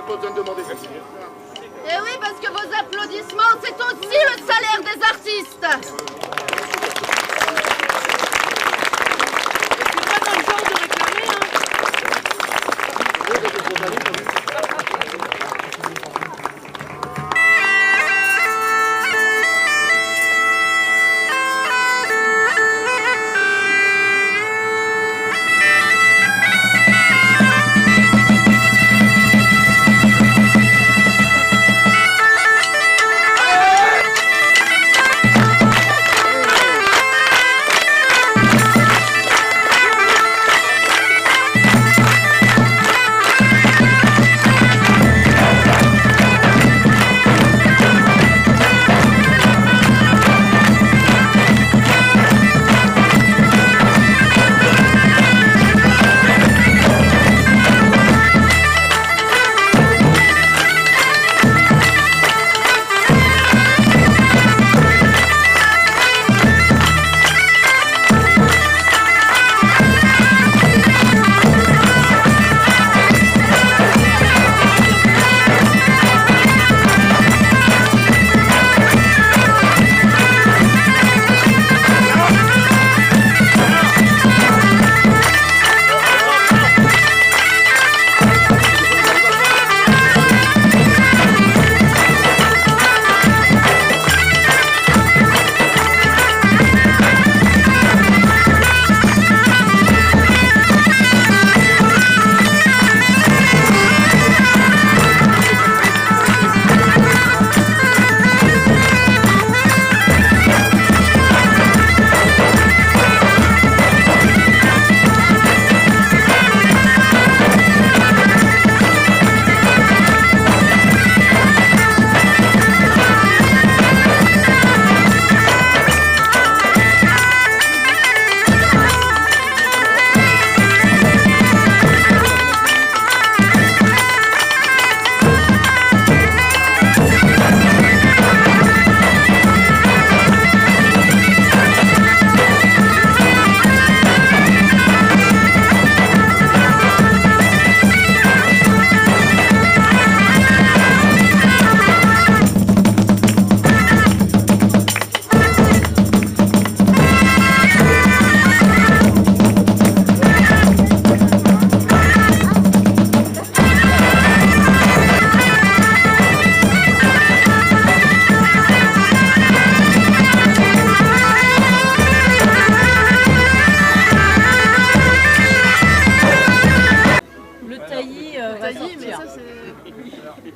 pas besoin de demander. Et oui, parce que vos applaudissements, c'est aussi le salaire des artistes. C'est pas notre genre de réclamer, hein.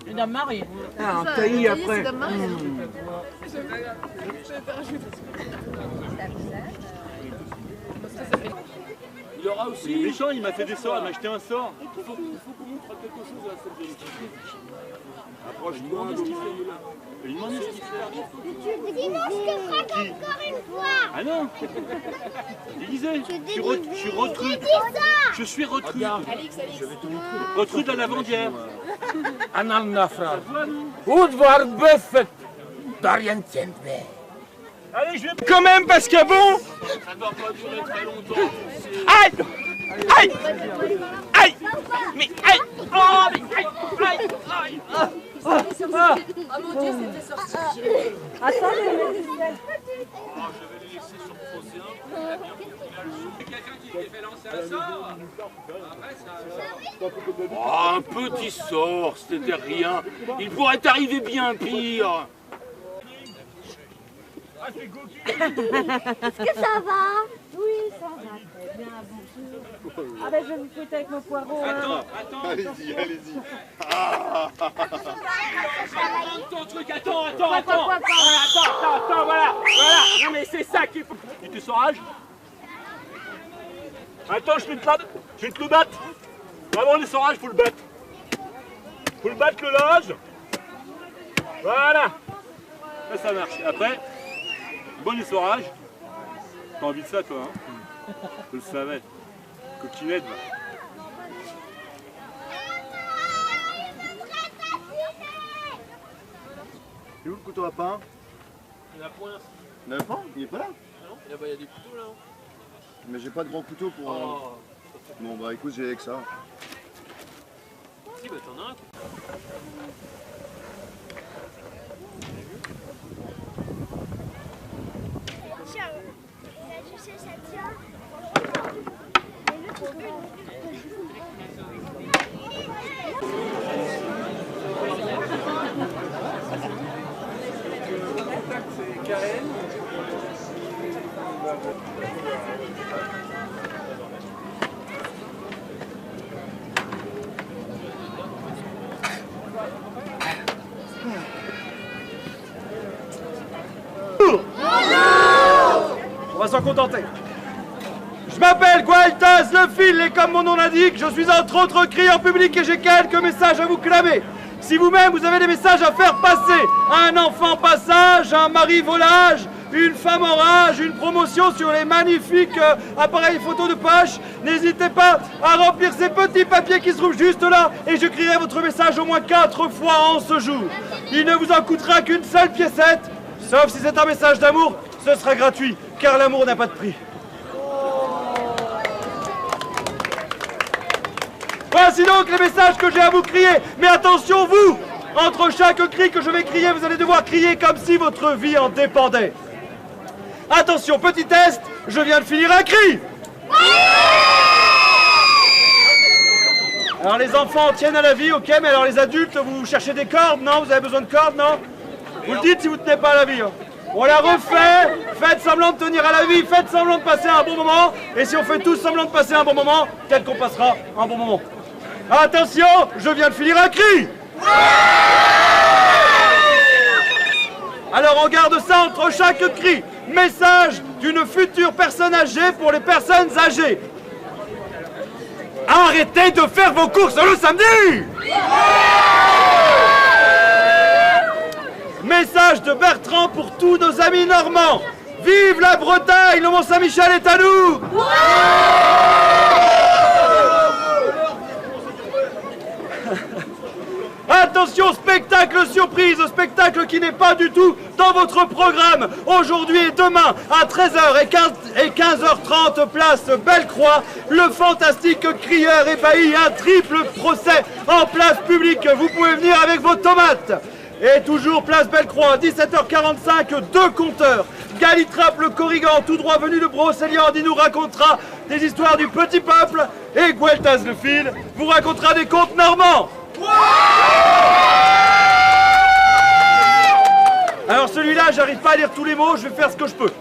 Et Dame Marie. Ah, un taillis après. Il y aura aussi. Il est méchant, il m'a fait des sorts, il m'a acheté un sort. Il faut qu'on montre quelque chose à cette jeune fille. Approche-toi, il demande ce qu'il fait. Sinon, je te frappe encore une fois. Ah non. Élisée, je suis recrue. Je suis recrue. Recrue de la lavandière. Anna Fra. Udvar Buffett. Dorian Tienbe. Allez, je vais quand même parce que bon. Ça ne va pas durer très longtemps. Aïe! Aïe! Aïe! Mais aïe! Oh, mais aïe! Aïe! Aïe! Oh mon Dieu, c'était sorti. Attendez, je vais les laisser sur le fossé un peu. Quelqu'un qui t'est fait lancer un sort. Après, ça. Oh, un petit sort, c'était rien. Il pourrait t'arriver bien pire. est-ce que ça va? Oui, ça va très bien, bonjour. Ah ben je vais vous fouetter avec mon poireau. Attends. Allez-y, allez-y. Ton truc, attends. Attends, voilà. Non mais c'est ça qu'il faut. Tu te saurages? Attends, je vais te le battre. Avant les saurages, faut le battre. Faut le battre le loge. Voilà. Là, ça marche. Après, bon essorage. T'as envie de ça, toi, hein? Je le savais. Coquinette, va. C'est où le couteau à pain? Il y en a point. Il y en a pas? Il est pas là? Non, il y a des couteaux là. Mais j'ai pas de grand couteau pour... Oh. Bon bah écoute, j'ai avec ça. parti, bah t'en as un. On va s'en contenter. Je m'appelle Gueltas le Fil et comme mon nom l'indique, je suis entre autres crié en public et j'ai quelques messages à vous clamer. Si vous-même vous avez des messages à faire passer, un enfant passage, un mari volage, une femme en rage, une promotion sur les magnifiques appareils photo de poche, n'hésitez pas à remplir ces petits papiers qui se trouvent juste là et je crierai votre message au moins 4 fois en ce jour. Il ne vous en coûtera qu'une seule piécette, sauf si c'est un message d'amour, ce sera gratuit, car l'amour n'a pas de prix. Voici donc les messages que j'ai à vous crier. Mais attention vous, entre chaque cri que je vais crier, vous allez devoir crier comme si votre vie en dépendait. Attention, petit test, je viens de finir un cri. Alors les enfants tiennent à la vie, ok, mais alors les adultes, vous cherchez des cordes, non? Vous avez besoin de cordes, non? Vous le dites si vous ne tenez pas à la vie. Hein. On la refait, faites semblant de tenir à la vie, faites semblant de passer un bon moment, et si on fait tous semblant de passer un bon moment, peut-être qu'on passera un bon moment. Attention, je viens de finir un cri. Alors on garde ça entre chaque cri. Message d'une future personne âgée pour les personnes âgées. Arrêtez de faire vos courses le samedi. Message de Bertrand pour tous nos amis normands. Vive la Bretagne, le Mont-Saint-Michel est à nous. Attention, spectacle surprise, spectacle qui n'est pas du tout dans votre programme. Aujourd'hui et demain, à 13h et 15h30, place Belle-Croix, le fantastique crieur ébahi, un triple procès en place publique. Vous pouvez venir avec vos tomates. Et toujours place Belle-Croix, 17h45, 2 compteurs. Galitrap le Corrigan, tout droit venu de Brocéliande, il nous racontera des histoires du petit peuple. Et Gueltas le Fil vous racontera des contes normands. Alors celui-là, j'arrive pas à lire tous les mots, je vais faire ce que je peux.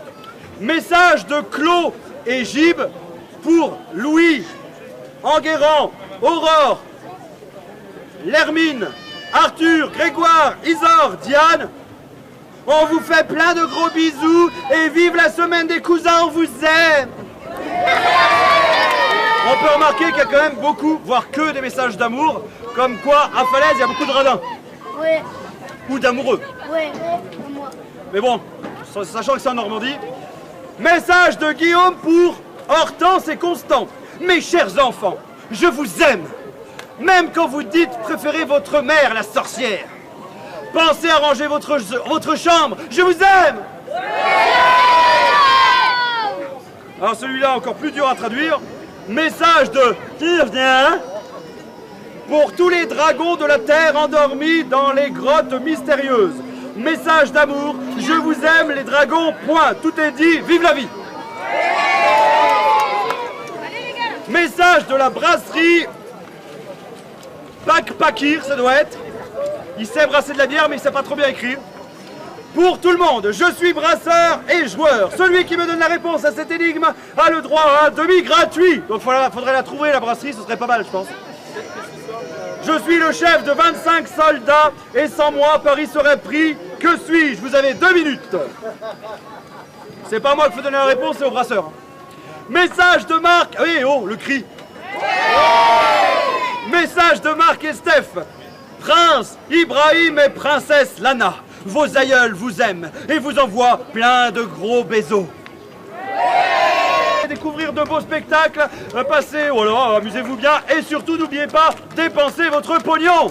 Message de Claude et Gib pour Louis, Enguerrand, Aurore, Lermine, Arthur, Grégoire, Isor, Diane. On vous fait plein de gros bisous et vive la semaine des cousins, on vous aime. On peut remarquer qu'il y a quand même beaucoup, voire que des messages d'amour, comme quoi à Falaise il y a beaucoup de radins. Ouais. Ou d'amoureux. Ouais, moi. Mais bon, sachant que c'est en Normandie. Message de Guillaume pour Hortense et Constant. Mes chers enfants, je vous aime. Même quand vous dites préférer votre mère, la sorcière. Pensez à ranger votre chambre, je vous aime. Alors celui-là encore plus dur à traduire. Message de qui revient pour tous les dragons de la terre endormis dans les grottes mystérieuses. Message d'amour, je vous aime les dragons, point. Tout est dit, vive la vie. Message de la brasserie Pakir, ça doit être. Il sait brasser de la bière mais il sait pas trop bien écrire. Pour tout le monde, je suis brasseur et joueur. Celui qui me donne la réponse à cette énigme a le droit à un demi gratuit. Donc faudrait la trouver, la brasserie, ce serait pas mal, je pense. Je suis le chef de 25 soldats et sans moi, Paris serait pris. Que suis-je? Vous avez 2 minutes. C'est pas moi qui faut donner la réponse, c'est au brasseur. Message de Marc... Oui, oh, le cri. Message de Marc et Steph. Prince Ibrahim et princesse Lana. Vos aïeuls vous aiment et vous envoient plein de gros baisers. Découvrir de beaux spectacles, passez, oh là, amusez-vous bien et surtout n'oubliez pas, dépensez votre pognon.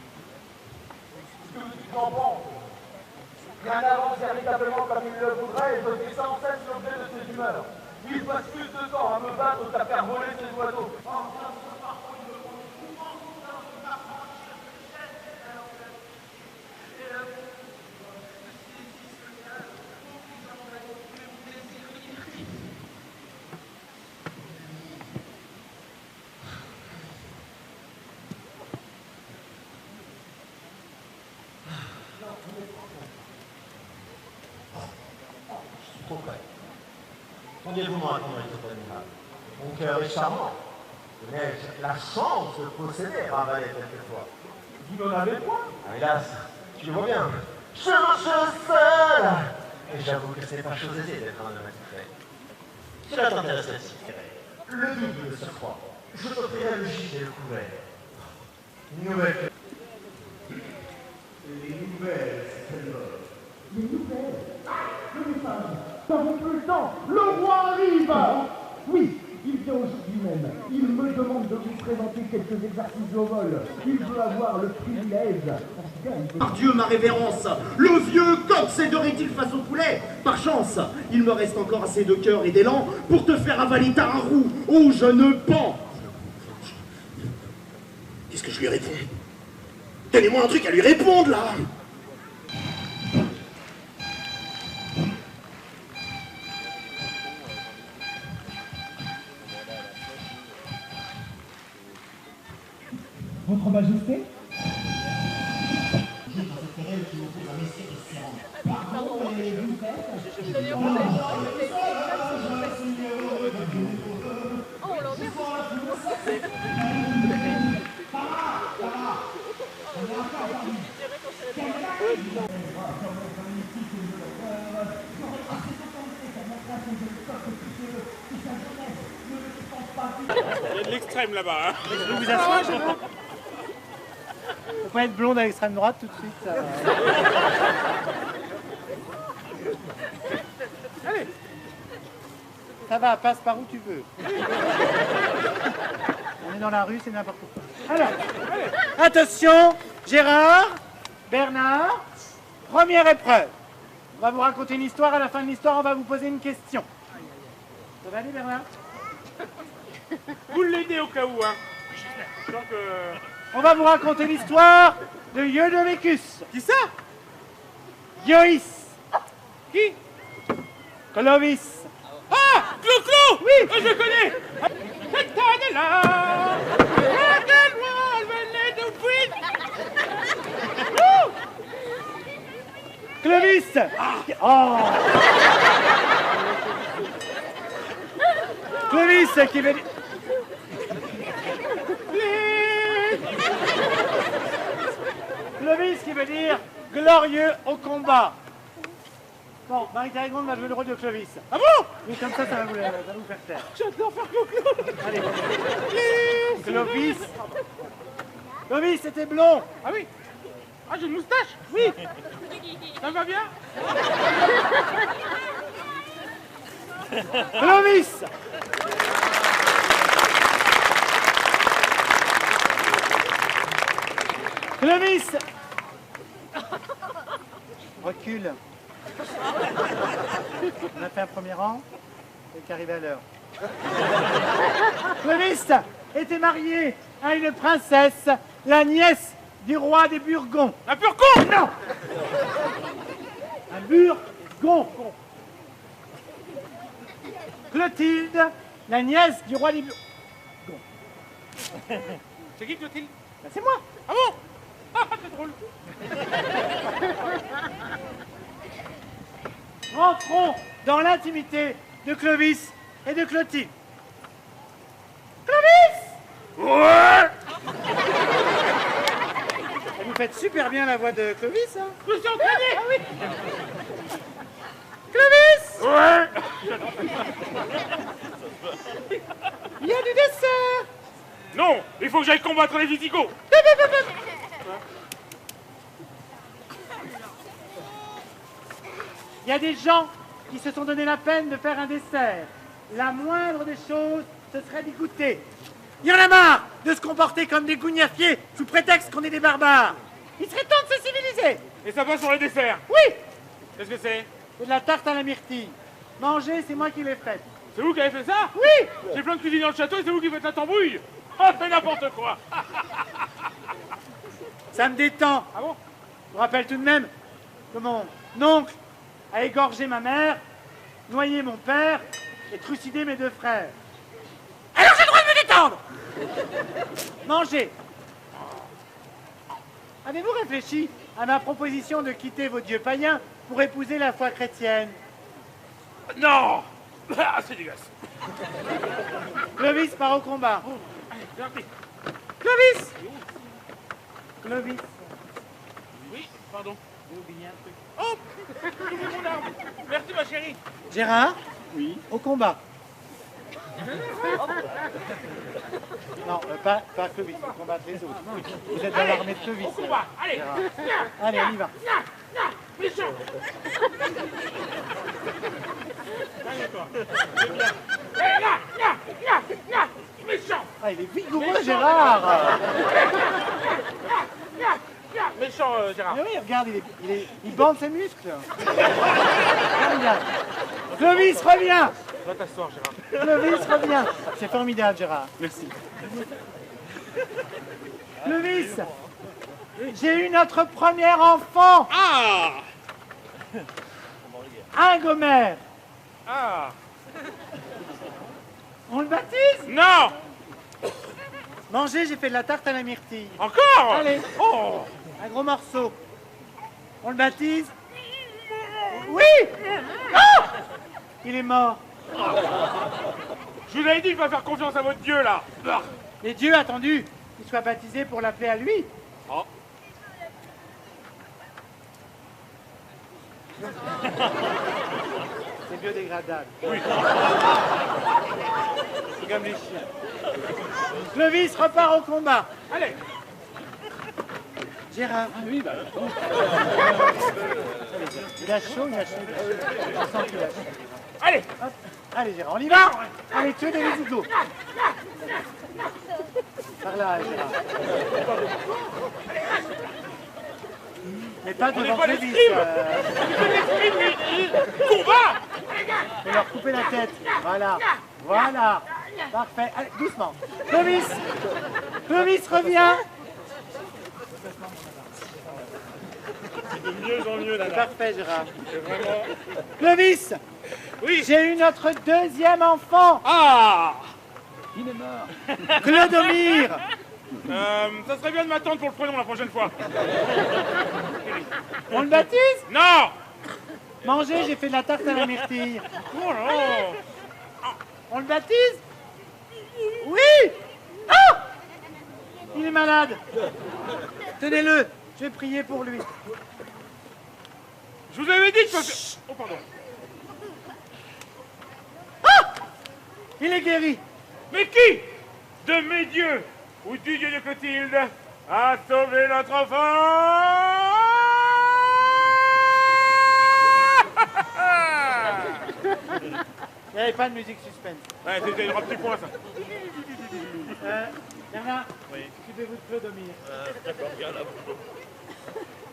qu'ils en pensent. Rien n'avance véritablement comme il le voudrait et je suis sans cesse l'objet de ses humeurs. Il passe plus de temps à me battre qu'à faire voler ses oiseaux. Attendez-vous-moi, mon cœur est charmant. N'ai-je la chance de posséder un valet quelquefois? Vous n'en avez point? Ah, hélas, tu le vois bien. Je marche seul. Et j'avoue que c'est pas chose aisée d'être un homme attitré. Cela t'intéresserait si le double de surcroît. Je t'offrirai le gîte et le couvert. Une nouvelle. Les nouvelles, c'est l'heure. Les nouvelles? Le message. N'avons plus le temps. Le roi arrive. Oui, il vient aujourd'hui même. Il me demande de vous présenter quelques exercices au vol. Il veut avoir le privilège. Par Dieu, ma révérence, le vieux coq s'aiderait-il face au poulet? Par chance, il me reste encore assez de cœur et d'élan pour te faire avaler ta roue. Oh, je ne pends. Qu'est-ce que je lui réponds? Donnez-moi un truc à lui répondre, là. Votre Majesté? Il y a de l'extrême là-bas. Hein. Je vous assois, je veux. Faut pas être blonde à l'extrême droite tout de suite. Ça... Allez. Ça va, passe par où tu veux. On est dans la rue, c'est n'importe quoi. Alors, attention, Gérard, Bernard, première épreuve. On va vous raconter une histoire, à la fin de l'histoire, on va vous poser une question. Ça va aller, Bernard? Vous l'aidez au cas où, hein. Donc, on va vous raconter l'histoire de Iodovicus. Qui ça? Ioïs. Qui? Clovis. Ah, Clo-Clo. Oui, je le connais. Clovis. Oh. Clovis qui veut dire... Clovis qui veut dire glorieux au combat. Bon, Marie-Thérèse va jouer le rôle de Clovis. Ah bon? Oui, comme ça va vous faire taire. J'adore faire Clo-Clo. Allez. Clovis. Clovis, c'était blond. Ah oui. Ah, j'ai une moustache. Oui. Ça va bien? Clovis. Clovis. Recule. On a fait un premier rang et qui arrive à l'heure. Clovis était marié à une princesse, la nièce du roi des Burgondes. Un Burgon? Non. Un Burgon. Clotilde, la nièce du roi des Burgondes. C'est qui Clotilde? Ben, c'est moi. Ah bon? Ah, c'est drôle. Rentrons dans l'intimité de Clovis et de Clotilde. Clovis! Ouais! Et vous faites super bien la voix de Clovis, hein? Je me suis entraîné! Ah oui! Clovis! Ouais! Il y a du dessert! Non! Il faut que j'aille combattre les Visigoths! Il y a des gens qui se sont donné la peine de faire un dessert. La moindre des choses, ce serait d'y goûter. Il y en a marre de se comporter comme des gougnafiers sous prétexte qu'on est des barbares. Il serait temps de se civiliser. Et ça passe sur le dessert. Oui! Qu'est-ce que c'est? C'est de la tarte à la myrtille. Manger, c'est moi qui l'ai faite. C'est vous qui avez fait ça? Oui! J'ai plein de cuisiniers dans le château et c'est vous qui faites la tambouille. Oh, c'est n'importe quoi. Ça me détend. Ah bon? Je me rappelle tout de même que mon oncle a égorgé ma mère, noyé mon père et trucidé mes 2 frères. Alors j'ai le droit de me détendre! Mangez! Avez-vous réfléchi à ma proposition de quitter vos dieux païens pour épouser la foi chrétienne? Non. Ah, c'est dégueulasse. Clovis part au combat. C'est parti. Clovis! Clovis. Oui, pardon. J'ai oublié un truc. Oh, c'est mon arme. Merci ma chérie. Gérard? Oui. Au combat. Non, pas Clovis, il faut combattre les autres. Vous êtes dans l'armée de Clovis. Au combat, allez. Gérard. Allez, on y va. Méchant. C'est bien. Méchant. Ah, il est vigoureux, Gérard. Méchant, Gérard. Mais oui, regarde, il bande ses muscles. Formidable. Clovis, reviens. Va t'asseoir, Gérard. Clovis, reviens. C'est formidable, Gérard. Merci. Clovis, j'ai eu notre premier enfant. Ah. Un Gomère. Ah. On le baptise? Non. Mangez, j'ai fait de la tarte à la myrtille. Encore? Allez. Oh. Un gros morceau. On le baptise? Oui. Ah! Il est mort. Je vous avais dit de pas faire confiance à votre Dieu, là. Les dieux attendu qu'il soit baptisé pour l'appeler à lui. Oh. C'est biodégradable. Oui. C'est comme les chiens. Clovis repart au combat. Allez. Gérard. Oui, bah. Il a chaud, il a chaud. On sent qu'il a chaud. Allez. Hop. Allez Gérard, on y va. Allez, tuez des musicaux. Par là, Gérard. Mais pas devant pas Clovis. Combat. Faut leur couper la tête. Voilà. Voilà. Parfait. Allez, doucement. Clovis. Clovis, reviens. C'est de mieux en mieux, là. Parfait, Gérard. C'est vraiment... Clovis. Oui. J'ai eu notre deuxième enfant. Ah. Il est mort. Clodomir. Ça serait bien de m'attendre pour le prénom la prochaine fois. On le baptise? Non. Mangez, j'ai fait de la tarte à la myrtille. Oh là. On le baptise? Oui. Ah! Il est malade. Tenez-le, je vais prier pour lui. Je vous avais dit que... Oh, pardon. Ah! Il est guéri. Mais qui de mes dieux ou du dieu de Clotilde a sauvé notre enfant? Il n'y avait pas de musique suspense. Ouais, c'était un petit point, ça. Bernard, oui. Occupez-vous de Clodomir. D'accord, bien là.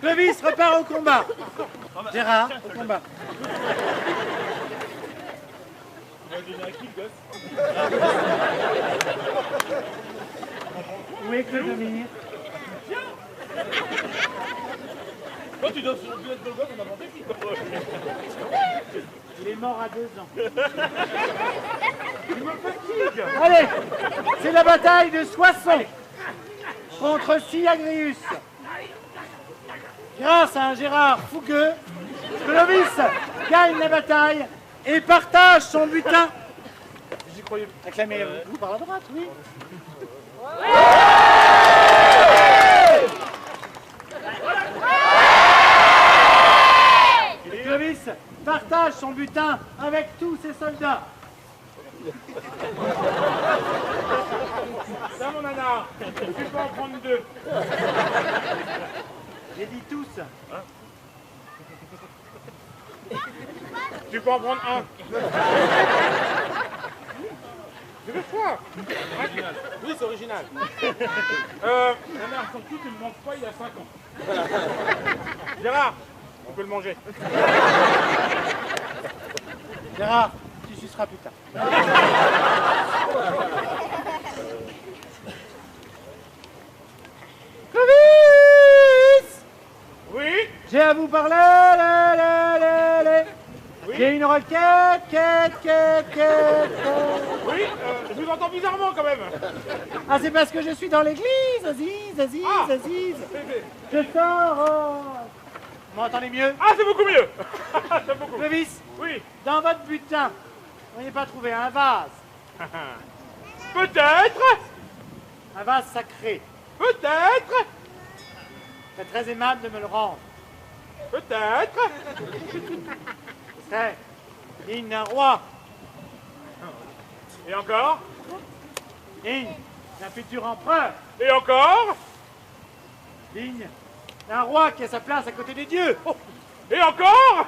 Clovis repart au combat. Gérard, au combat. On va donner à qui, le gosse? Où est Clodomir? Toi, tu dois sur le gosse de gosse, on a demandé qui? Il est mort à 2 ans. Il me fatigue. Allez, c'est la bataille de Soissons contre Syagrius. Grâce à un Gérard fougueux, Clovis gagne la bataille et partage son butin. J'y croyais. Acclamez-vous par la droite, oui. Et Clovis partage son butin avec tous ses soldats. Ça, mon nana, tu peux en prendre 2. J'ai dit tous. Hein? Tu peux en prendre 1. C'est le choix. Oui, c'est original. Ma mère, surtout, tu ne me manques pas il y a 5 ans. Gérard, on peut le manger. Gérard, tu suceras plus tard. Clovis! Oui? J'ai à vous parler, Oui? J'ai une requête, quête. Oui, je vous entends bizarrement quand même. Ah, c'est parce que je suis dans l'église, Aziz. Ah. Je sors. Vous m'entendez mieux? Ah, c'est beaucoup mieux. C'est beaucoup. Clovis, Oui. dans votre butin, vous n'avez pas trouvé un vase? Peut-être. Un vase sacré. Peut-être. C'est très aimable de me le rendre. Peut-être. C'est digne d'un roi, Et encore. digne d'un futur empereur, Et encore. digne d'un roi qui a sa place à côté des dieux, Et encore.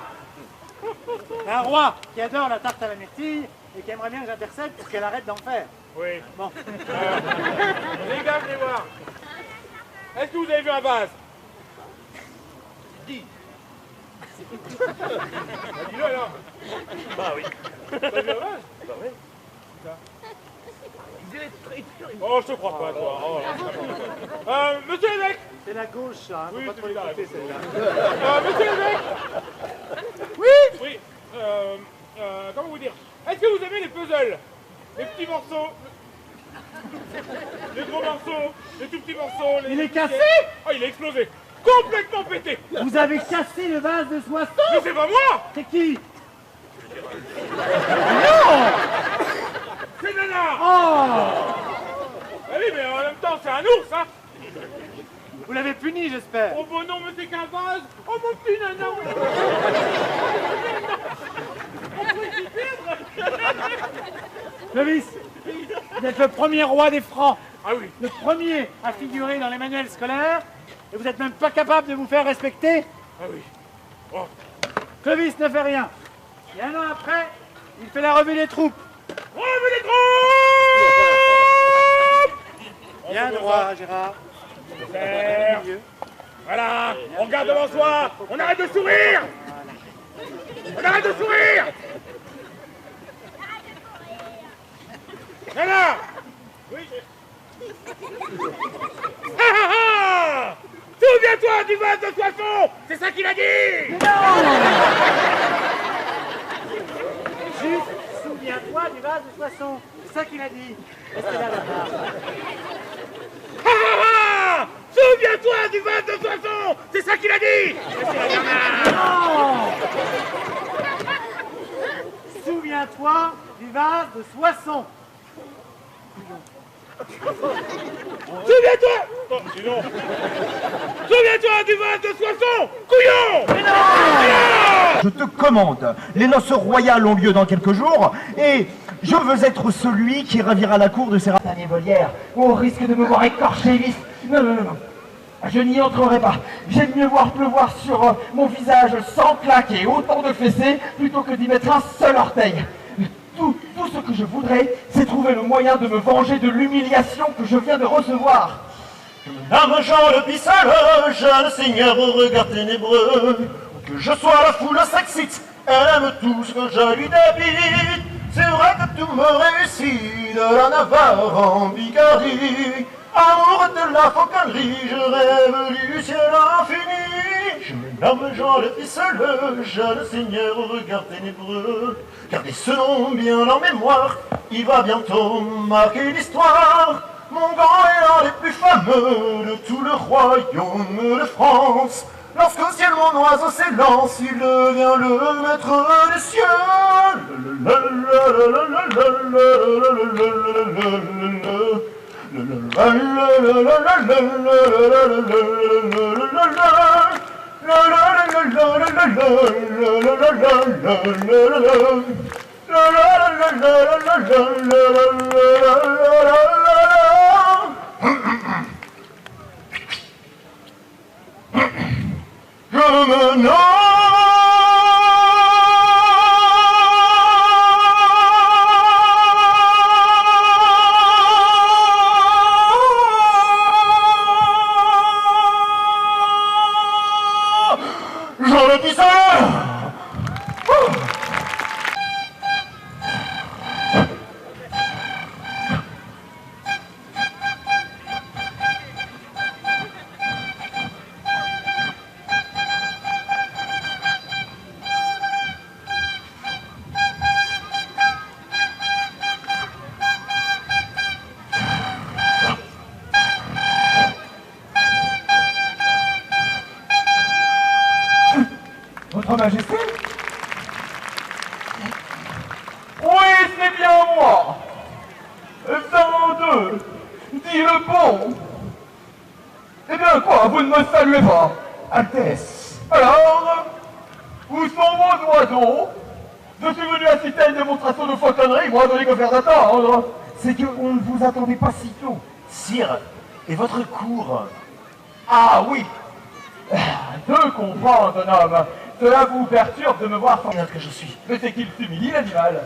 un roi qui adore la tarte à la myrtille et qui aimerait bien que j'intercède pour qu'elle arrête d'en faire. Oui. Bon, Les gars, venez voir. Est-ce que vous avez vu un vase? Dis. Dis-le alors. Bah oui. T'as vu un vase? Bah oui. Oh, je te crois pas, toi. Oh. Monsieur l'évêque. c'est la gauche, ça, hein, faut Oui, pas c'est trop bizarre, l'écouter, oui. celle-là. Monsieur l'évêque. Oui. Oui. Comment vous dire? Est-ce que vous aimez les puzzles? Les petits morceaux? Les gros morceaux? Les tout petits morceaux? Il est cassé? Oh, il a explosé. Complètement pété. Vous avez cassé le vase de Soissons? Mais c'est pas moi. C'est qui? C'est Nana. Oh! Ah oui, mais en même temps, c'est un ours, hein. Vous l'avez puni, j'espère. Oh bon non, mais c'est qu'un vase. Oh mon petit Nana. Clovis, vous êtes le premier roi des Francs, Ah oui. le premier à figurer dans les manuels scolaires, et vous n'êtes même pas capable de vous faire respecter. Ah oui. Oh. Clovis ne fait rien. Et un an après, il fait la revue des troupes. Revue des troupes. Bien droit, Gérard. Faire. Voilà. On regarde devant soi. On arrête de sourire. On arrête de sourire. Nana. Oui. Souviens-toi du vase de Soissons. C'est ça qu'il a dit. Juste, souviens-toi du vase de Soissons. C'est ça qu'il a dit. Restez là, là-bas. Souviens-toi du vase de Soissons. C'est ça qu'il a dit. Non! Souviens-toi du vase de Soissons. Souviens-toi. Oh, sinon. Souviens-toi du vase de Soissons. Couillon. Mais non. Je te commande, les noces royales ont lieu dans quelques jours, et je veux être celui qui ravira la cour de ces ratanés volières, au risque de me voir écorché vif. Non. Je n'y entrerai pas. J'aime mieux voir pleuvoir sur mon visage sans claque et autant de fessées, plutôt que d'y mettre un seul orteil. Tout ce que je voudrais, c'est trouver le moyen de me venger de l'humiliation que je viens de recevoir. Je me nomme Jean le Pissel, jeune seigneur au regard ténébreux. Que je sois la foule s'excite, elle aime tout ce que je lui débite. C'est vrai que tout me réussit, de la Navarre en Picardie. Amour de la fauconnerie, je rêve du ciel infini. Je me nomme Jean le Pissel, jeune seigneur au regard ténébreux. Gardez ce nom bien en mémoire, il va bientôt marquer l'histoire. Mon grand est l'un des plus fameux de tout le royaume de France. Lorsqu'au ciel mon oiseau s'élance, il devient le maître des cieux. Je me Jean le Pisseux! Votre Majesté? Oui, c'est bien moi! Deux, dit le bon! Eh bien quoi, vous ne me saluez pas? Altesse! Alors, où sont vos oiseaux? Je suis venu assister à une démonstration de fauconnerie, moi, je n'ai que faire d'attendre! C'est qu'on ne vous attendait pas si tôt. Sire, et votre cour? Ah oui! Je comprends, jeune homme. Cela vous perturbe de me voir formidable que je suis. Mais c'est qu'il s'humilie, l'animal.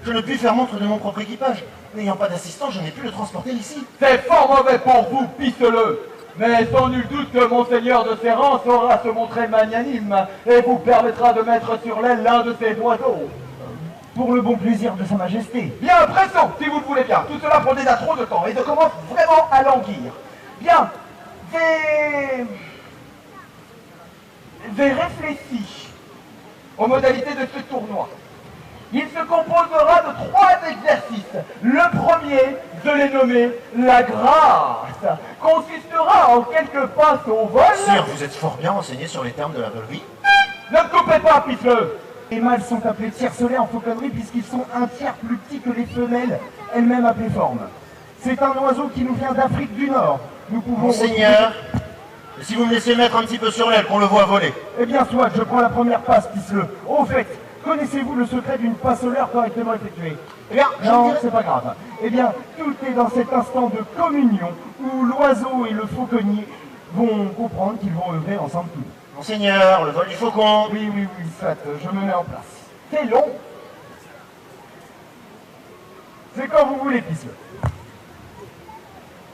Je ne puis faire montre de mon propre équipage. N'ayant pas d'assistant, je n'ai pu le transporter ici. C'est fort mauvais pour vous, pisse-le. Mais sans nul doute que Monseigneur de Serran saura se montrer magnanime et vous permettra de mettre sur l'aile l'un de ses oiseaux. Pour le bon plaisir de Sa Majesté. Bien, pressons, si vous le voulez bien. Tout cela prend déjà trop de temps et je commence vraiment à languir. Bien, j'ai réfléchi aux modalités de ce tournoi. Il se composera de 3 exercices. Le premier, je l'ai nommé la grâce, consistera en quelques passes au vol. Sire, vous êtes fort bien renseigné sur les termes de la volerie. Ne me coupez pas, pisse-le. Les mâles sont appelés tiercelets en fauconnerie puisqu'ils sont un tiers plus petits que les femelles, elles-mêmes appelées formes. C'est un oiseau qui nous vient d'Afrique du Nord. Nous pouvons... Monseigneur, si vous me laissez mettre un petit peu sur l'aile, qu'on le voit voler. Eh bien, soit, je prends la première passe, pisse-le. Au fait, connaissez-vous le secret d'une passe au leurre correctement effectuée? Eh bien, non, c'est pas grave. Eh bien, tout est dans cet instant de communion où l'oiseau et le fauconnier vont comprendre qu'ils vont œuvrer ensemble tous deux. Monseigneur, le vol du faucon. Oui, soit, je me mets en place. C'est long. C'est quand vous voulez, pisse-le.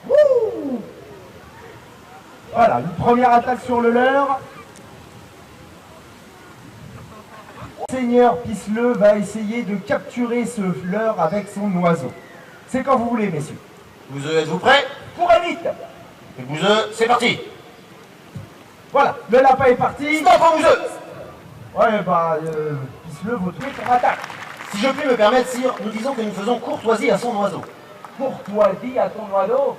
Wouh! Voilà, une première attaque sur le leurre. Seigneur Pisse-le va essayer de capturer ce leurre avec son oiseau. C'est quand vous voulez, messieurs. Bouzeux, êtes-vous prêts? Courez vite! Et Bouzeux, c'est parti! Voilà, le lapin est parti. Stop, Bouzeux! Ouais, Pisse-le, votre truc, on attaque. Si je puis me permettre, sire, nous disons que nous faisons courtoisie à son oiseau. Courtoisie à son oiseau?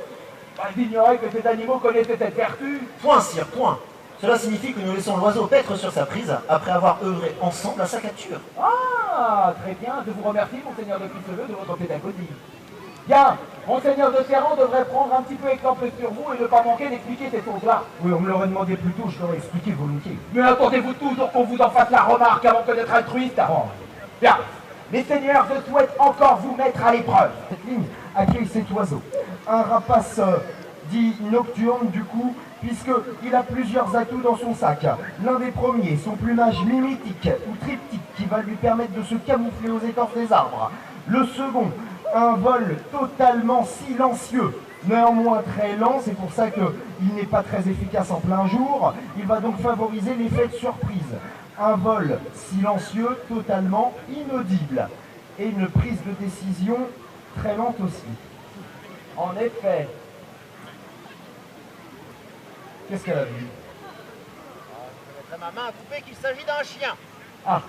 J'ignorais que ces animaux connaissaient cette vertu. Point, sire, point. Cela signifie que nous laissons l'oiseau paître sur sa prise après avoir œuvré ensemble à sa capture. Ah, très bien. Je vous remercie, Monseigneur de Pisse-le, de votre pédagogie. Bien, Monseigneur de Serran devrait prendre un petit peu exemple sur vous et ne pas manquer d'expliquer ces choses-là. Oui, on me l'aurait demandé plus tôt, je l'aurais expliqué volontiers. Mais attendez-vous toujours qu'on vous en fasse la remarque avant que d'être altruiste? Oh. Bien. Mes seigneurs, je souhaite encore vous mettre à l'épreuve. Cette ligne accueille cet oiseau. Un rapace dit nocturne du coup, puisqu'il a plusieurs atouts dans son sac. L'un des premiers, son plumage mimétique ou triptyque qui va lui permettre de se camoufler aux écorces des arbres. Le second, un vol totalement silencieux, néanmoins très lent, c'est pour ça qu'il n'est pas très efficace en plein jour. Il va donc favoriser l'effet de surprise. Un vol silencieux, totalement inaudible. Et une prise de décision très lente aussi. En effet. Qu'est-ce qu'elle a vu? Je mettrai ma main à couper qu'il s'agit d'un chien. Ah,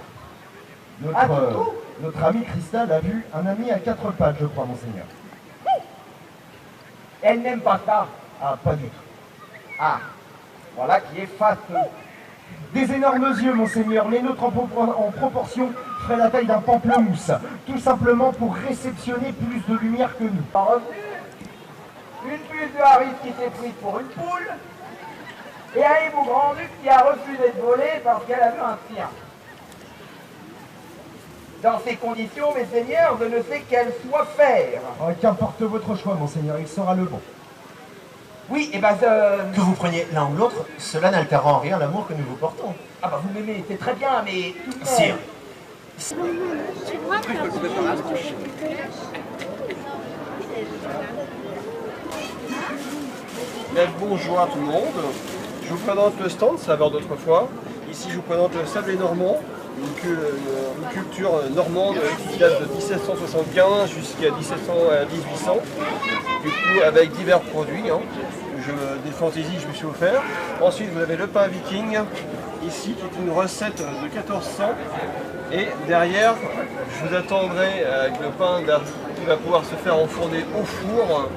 notre ami Cristal a vu un ami à 4 pattes, je crois, Monseigneur. Elle n'aime pas ça. Ah, pas du tout. Ah, voilà qui est fâcheux. Des énormes yeux, Monseigneur. Les nôtres en proportion feraient la taille d'un pamplemousse. Tout simplement pour réceptionner plus de lumière que nous. Pas revenu. Une puce de Harris qui s'est prise pour une poule. Et un hibou grand-duc qui a refusé de voler parce qu'elle a vu un chien. Dans ces conditions, mes seigneurs, je ne sais quel choix faire. Oh, qu'importe votre choix, Monseigneur, il sera le bon. Oui, et ben Que vous preniez l'un ou l'autre, cela n'altérera en rien l'amour que nous vous portons. Ah bah vous m'aimez, c'est très bien, mais tout le monde... Sire. Tu vois que Bien le bonjour à tout le monde. Je vous présente le stand, saveur d'autrefois. Ici, je vous présente le sablé normand, une culture normande qui date de 1775 jusqu'à 1800. Du coup, avec divers produits. Des fantaisies, je me suis offert. Ensuite, vous avez le pain viking, ici, qui est une recette de 1400. Et derrière, je vous attendrai avec le pain qui va pouvoir se faire enfourner au four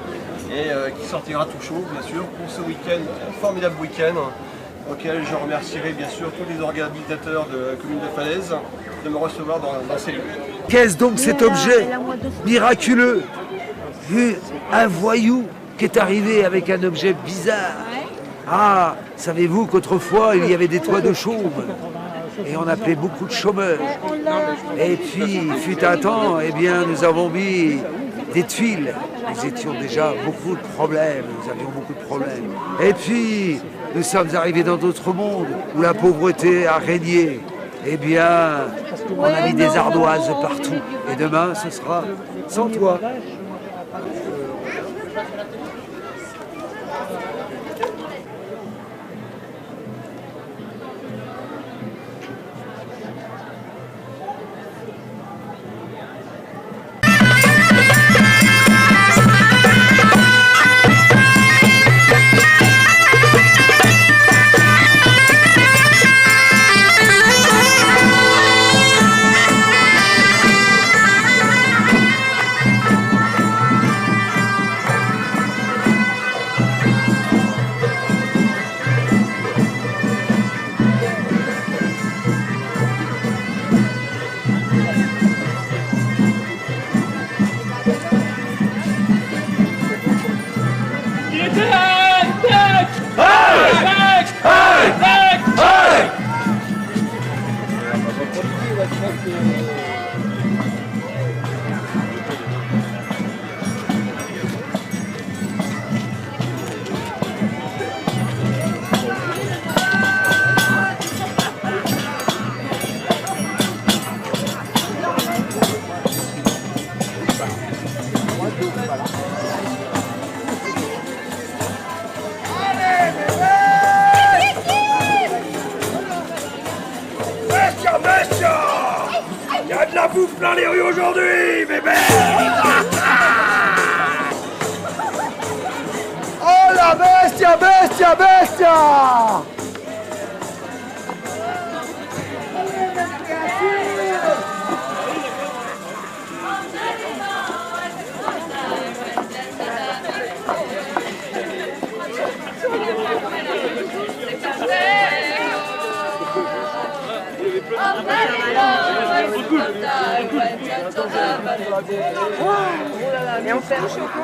et qui sortira tout chaud, bien sûr, pour ce week-end, un formidable week-end, auquel je remercierai bien sûr tous les organisateurs de la commune de Falaise de me recevoir dans ces lieux. Qu'est-ce donc cet objet miraculeux? Un voyou qui est arrivé avec un objet bizarre. Ah, savez-vous qu'autrefois il y avait des toits de chaume et on appelait beaucoup de chômeurs. Et puis, il fut un temps, eh bien, nous avons mis des tuiles. Nous étions déjà beaucoup de problèmes, nous avions beaucoup de problèmes. Et puis, nous sommes arrivés dans d'autres mondes où la pauvreté a régné. Eh bien, on a mis des ardoises partout. Et demain, ce sera sans toit. Il y a de la bouffe plein les rues aujourd'hui, bébé. Oh la bestia, bestia, bestia! Et on fait un choco.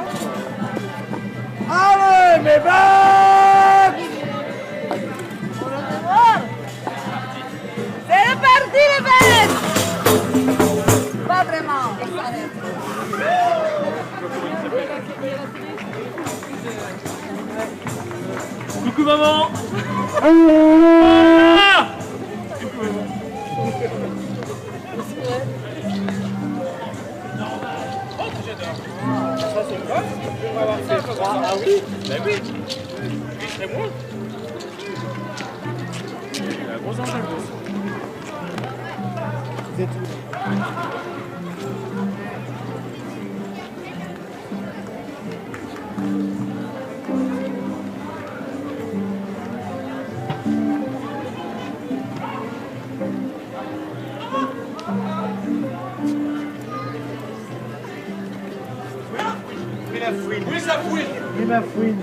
Allez, mes bacs! C'est parti les bêtes. Pas vraiment. Coucou maman. Ah oui? Ben oui. Oui, c'est moi. Il a un gros enjeu. C'est tout. Oui, ça fouine. Oui, ma fouine.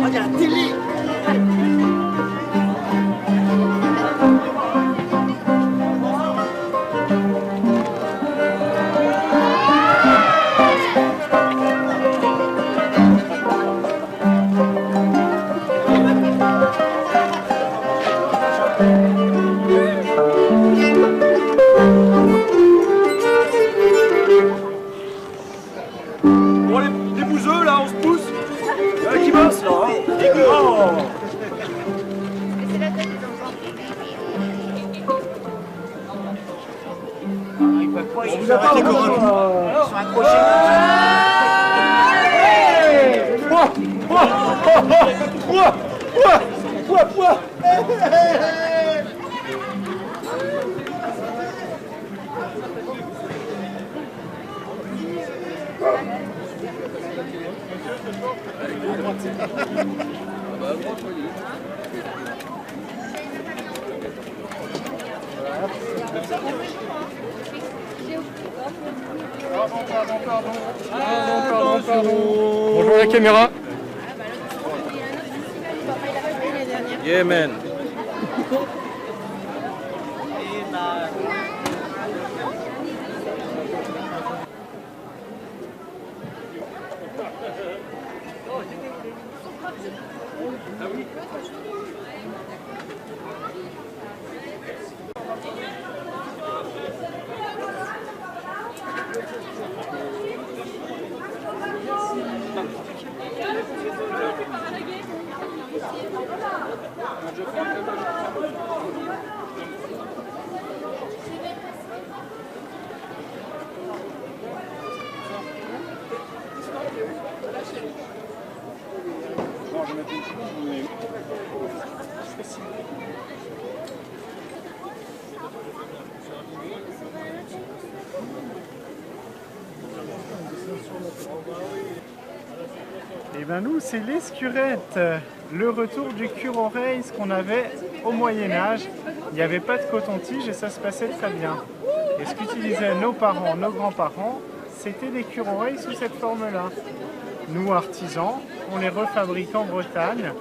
Regarde la télé. C'est la tête des enfants. On vous attend, ils sont accrochés. Bonjour la caméra. Yeah man. Et bien nous, c'est l'escurette, le retour du cure-oreille, ce qu'on avait au Moyen-Âge. Il n'y avait pas de coton-tige et ça se passait très bien. Et ce qu'utilisaient nos parents, nos grands-parents, c'était des cure-oreilles sous cette forme-là. Nous, artisans, on les refabrique en Bretagne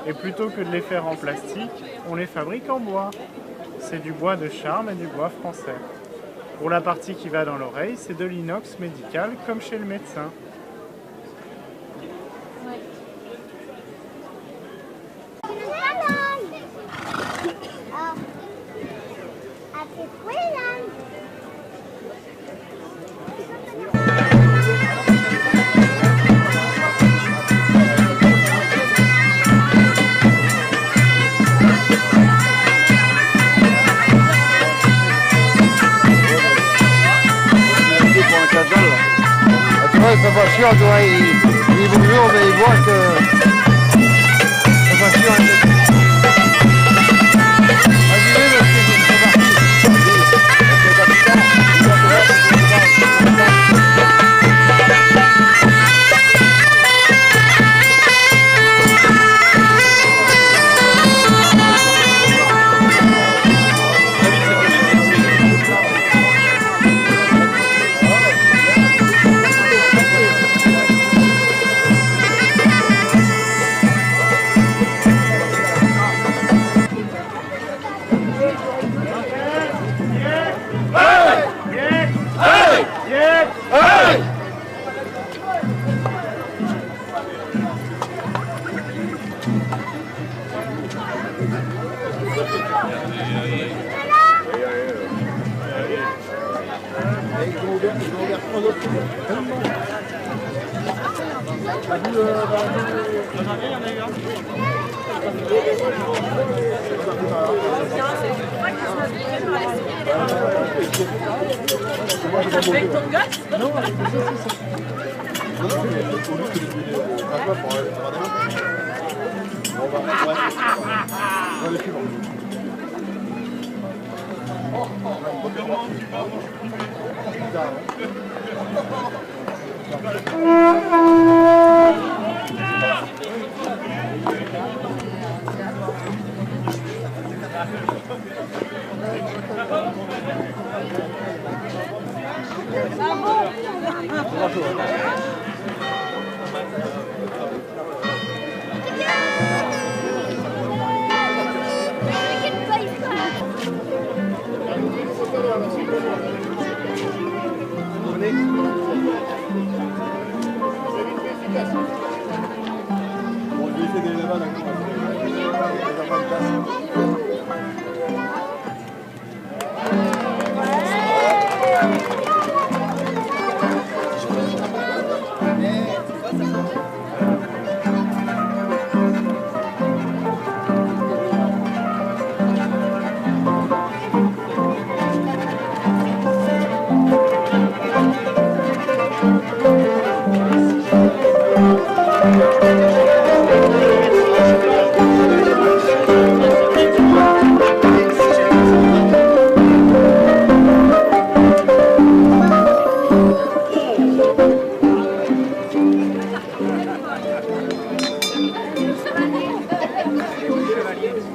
et plutôt que de les faire en plastique, on les fabrique en bois. C'est du bois de charme et du bois français. Pour la partie qui va dans l'oreille, c'est de l'inox médical comme chez le médecin. C'est pas chiant, tu vois, il dit bonjour, mais il voit que c'est pas chiant. Avec ton gosse? Non,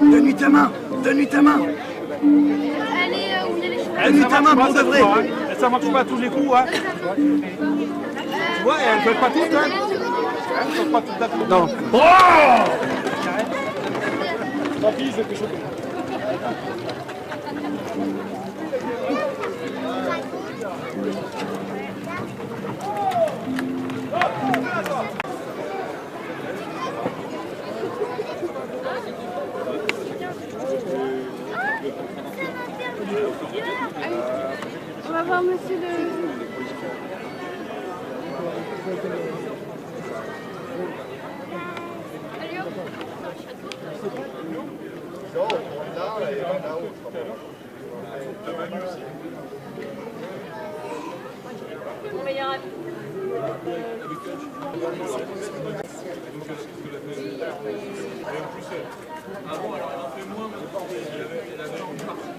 Donne-lui ta main. Donne-lui ta main. Allez, où il y a les cheveux. Donne-lui ta main pour de vrai. Ça marche pas à tous les coups, hein. Tu vois, elle fait pas toutes, hein. Elle fait pas toutes à tout. Non. Oh, tant pis, c'est plus chaud. On va voir monsieur le... Mon meilleur ami. Avant, alors elle en fait moins, mais elle avait une partie.